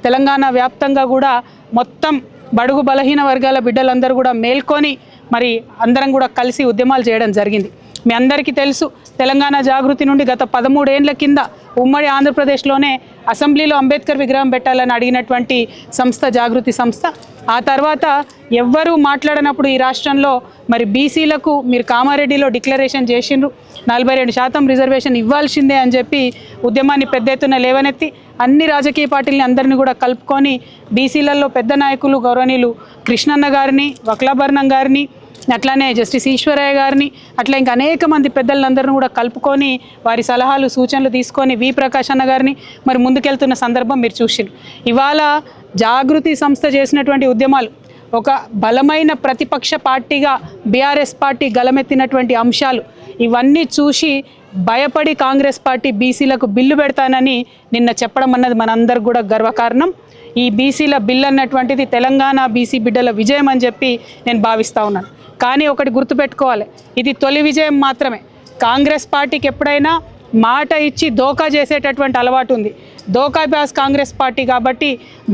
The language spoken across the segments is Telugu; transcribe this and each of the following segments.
తెలంగాణ వ్యాప్తంగా కూడా మొత్తం బడుగు బలహీన వర్గాల బిడ్డలందరూ కూడా మేల్కొని మరి అందరం కూడా కలిసి ఉద్యమాలు చేయడం జరిగింది. మీ అందరికీ తెలుసు, తెలంగాణ జాగృతి నుండి గత 13 ఏళ్ల కింద ఉమ్మడి ఆంధ్రప్రదేశ్లోనే అసెంబ్లీలో అంబేద్కర్ విగ్రహం పెట్టాలని అడిగినటువంటి సంస్థ జాగృతి సంస్థ. ఆ తర్వాత ఎవ్వరూ మాట్లాడనప్పుడు ఈ రాష్ట్రంలో మరి బీసీలకు మీరు కామారెడ్డిలో డిక్లరేషన్ చేసిండ్రు, 42% రిజర్వేషన్ ఇవ్వాల్సిందే అని చెప్పి ఉద్యమాన్ని పెద్ద ఎత్తున లేవనెత్తి అన్ని రాజకీయ పార్టీలని అందరినీ కూడా కలుపుకొని బీసీలలో పెద్ద నాయకులు గౌరవనీయులు కృష్ణన్న గారిని, వక్లాభరణం గారిని, అట్లానే జస్టిస్ ఈశ్వరయ్య గారిని, అట్లా ఇంకా అనేక మంది పెద్దలందరినీ కూడా కలుపుకొని వారి సలహాలు సూచనలు తీసుకొని వి ప్రకాష్ అన్న గారిని మరి ముందుకెళ్తున్న సందర్భం మీరు చూసిరు. ఇవాళ జాగృతి సంస్థ చేసినటువంటి ఉద్యమాలు ఒక బలమైన ప్రతిపక్ష పార్టీగా బీఆర్ఎస్ పార్టీ గలమెత్తినటువంటి అంశాలు ఇవన్నీ చూసి భయపడి కాంగ్రెస్ పార్టీ బీసీలకు బిల్లు పెడతానని నిన్న చెప్పడం అన్నది మనందరికి కూడా గర్వకారణం. ఈ బీసీల బిల్లు అన్నటువంటిది తెలంగాణ బీసీ బిడ్డల విజయం అని చెప్పి నేను భావిస్తూ ఉన్నాను. కానీ ఒకటి గుర్తుపెట్టుకోవాలి, ఇది తొలి విజయం మాత్రమే. కాంగ్రెస్ పార్టీకి ఎప్పుడైనా మాట ఇచ్చి దోకా చేసేటటువంటి అలవాటు ఉంది. దోకాబాజ్ కాంగ్రెస్ పార్టీ కాబట్టి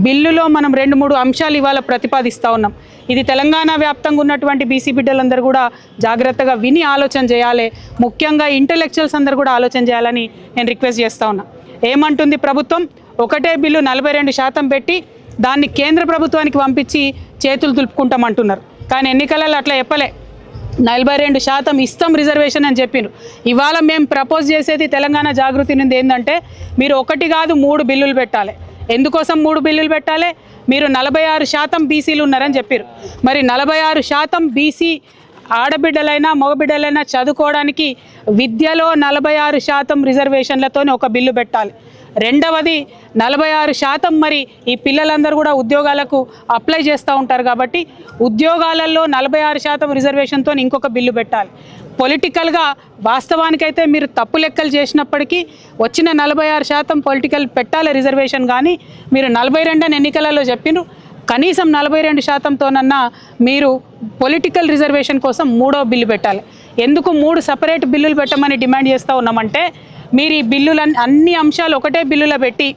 బిల్లులో మనం 2-3 అంశాలు ఇవాళ ప్రతిపాదిస్తూ ఉన్నాం. ఇది తెలంగాణ వ్యాప్తంగా ఉన్నటువంటి బీసీ బిడ్డలందరూ కూడా జాగ్రత్తగా విని ఆలోచన చేయాలి. ముఖ్యంగా ఇంటెలెక్చువల్స్ అందరూ కూడా ఆలోచన చేయాలని నేను రిక్వెస్ట్ చేస్తూ ఉన్నా. ఏమంటుంది ప్రభుత్వం? ఒకటే బిల్లు 42% పెట్టి దాన్ని కేంద్ర ప్రభుత్వానికి పంపించి చేతులు దులుపుకుంటామంటున్నారు. కానీ ఎన్నికలలో అట్లా చెప్పలే, 42% ఇస్తాం రిజర్వేషన్ అని చెప్పినారు. ఇవాళ మేము ప్రపోజ్ చేసేది తెలంగాణ జాగృతి నుండి ఏంటంటే మీరు 1 కాదు 3 బిల్లులు పెట్టాలి. ఎందుకోసం 3 బిల్లులు పెట్టాలి? మీరు 46% బీసీలు ఉన్నారని చెప్పారు. మరి 46% బీసీ ఆడబిడ్డలైనా మగబిడ్డలైనా చదువుకోవడానికి విద్యలో 46% రిజర్వేషన్లతో ఒక బిల్లు పెట్టాలి. రెండవది 46% మరి ఈ పిల్లలందరూ కూడా ఉద్యోగాలకు అప్లై చేస్తూ ఉంటారు కాబట్టి ఉద్యోగాలలో 46% రిజర్వేషన్తో ఇంకొక బిల్లు పెట్టాలి. పొలిటికల్గా వాస్తవానికైతే మీరు తప్పు లెక్కలు చేసినప్పటికీ వచ్చిన 46% పొలిటికల్ పెట్టాలి రిజర్వేషన్. కానీ మీరు 42 అని ఎన్నికలలో చెప్పినారు. కనీసం 42%తోనన్నా మీరు పొలిటికల్ రిజర్వేషన్ కోసం 3వ బిల్లు పెట్టాలి. ఎందుకు 3 సపరేట్ బిల్లులు పెట్టమని డిమాండ్ చేస్తూ ఉన్నామంటే మీరు ఈ బిల్లులన్నీ అన్ని అంశాలు ఒకటే బిల్లులో పెట్టి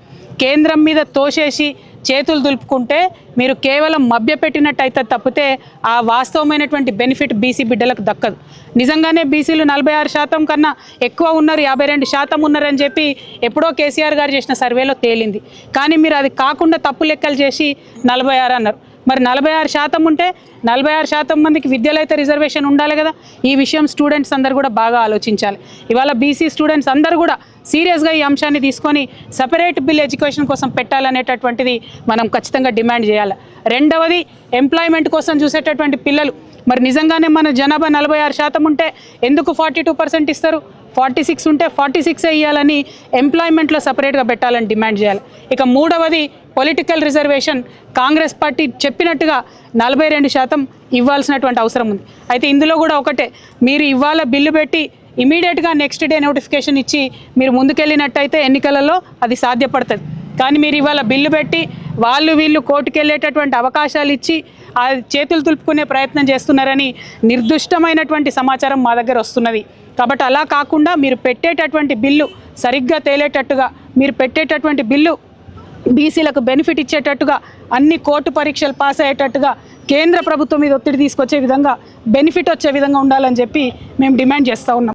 కేంద్రం మీద తోసేసి చేతులు దులుపుకుంటే మీరు కేవలం మభ్యపెట్టినట్టయితే తప్పితే ఆ వాస్తవమైనటువంటి బెనిఫిట్ బీసీ బిడ్డలకు దక్కదు. నిజంగానే బీసీలు 46% కన్నా ఎక్కువ ఉన్నారు, 52% ఉన్నారని చెప్పి ఎప్పుడో కేసీఆర్ గారు చేసిన సర్వేలో తేలింది. కానీ మీరు అది కాకుండా తప్పు లెక్కలు చేసి 46 అన్నారు. మరి 46% ఉంటే 46% మందికి విద్యలో అయితే రిజర్వేషన్ ఉండాలి కదా. ఈ విషయం స్టూడెంట్స్ అందరూ కూడా బాగా ఆలోచించాలి. ఇవాళ బీసీ స్టూడెంట్స్ అందరూ కూడా సీరియస్గా ఈ అంశాన్ని తీసుకొని సపరేట్ బిల్ ఎడ్యుకేషన్ కోసం పెట్టాలనేటటువంటిది మనం ఖచ్చితంగా డిమాండ్ చేయాలి. రెండవది ఎంప్లాయ్మెంట్ కోసం చూసేటటువంటి పిల్లలు మరి నిజంగానే మన జనాభా 46% ఉంటే ఎందుకు 42% ఇస్తారు? 46 ఉంటే 46 ఇవ్వాలని ఎంప్లాయ్మెంట్లో సపరేట్గా పెట్టాలని డిమాండ్ చేయాలి. ఇక మూడవది పొలిటికల్ రిజర్వేషన్ కాంగ్రెస్ పార్టీ చెప్పినట్టుగా 42% ఇవ్వాల్సినటువంటి అవసరం ఉంది. అయితే ఇందులో కూడా ఒకటే, మీరు ఇవాళ బిల్లు పెట్టి ఇమీడియట్గా నెక్స్ట్ డే నోటిఫికేషన్ ఇచ్చి మీరు ముందుకెళ్ళినట్టయితే ఎన్నికలలో అది సాధ్యపడుతుంది. కానీ మీరు ఇవాళ బిల్లు పెట్టి వీళ్ళు కోర్టుకు వెళ్ళేటటువంటి అవకాశాలు ఇచ్చి ఆ చేతులు తులుపుకునే ప్రయత్నం చేస్తున్నారని నిర్దుష్టమైనటువంటి సమాచారం మా దగ్గర వస్తున్నది. కాబట్టి అలా కాకుండా మీరు పెట్టేటటువంటి బిల్లు సరిగ్గా తేలేటట్టుగా, మీరు పెట్టేటటువంటి బిల్లు బీసీలకు బెనిఫిట్ ఇచ్చేటట్టుగా, అన్ని కోర్టు పరీక్షలు పాస్ అయ్యేటట్టుగా, కేంద్ర ప్రభుత్వం మీద ఒత్తిడి తీసుకొచ్చే విధంగా, బెనిఫిట్ వచ్చే విధంగా ఉండాలని చెప్పి మేము డిమాండ్ చేస్తూ ఉన్నాం.